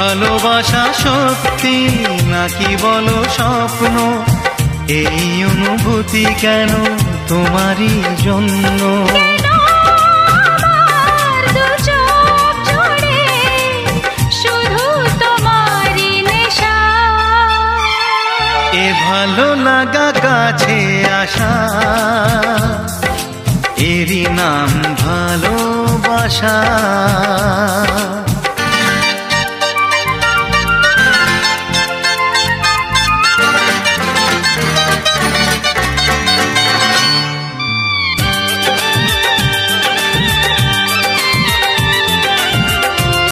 ভালোবাসা সত্যি নাকি বলো স্বপ্ন, এই অনুভূতি কেন তোমারই জন্য? এ ভালো লাগা কাছে আসা, এরই নাম ভালোবাসা।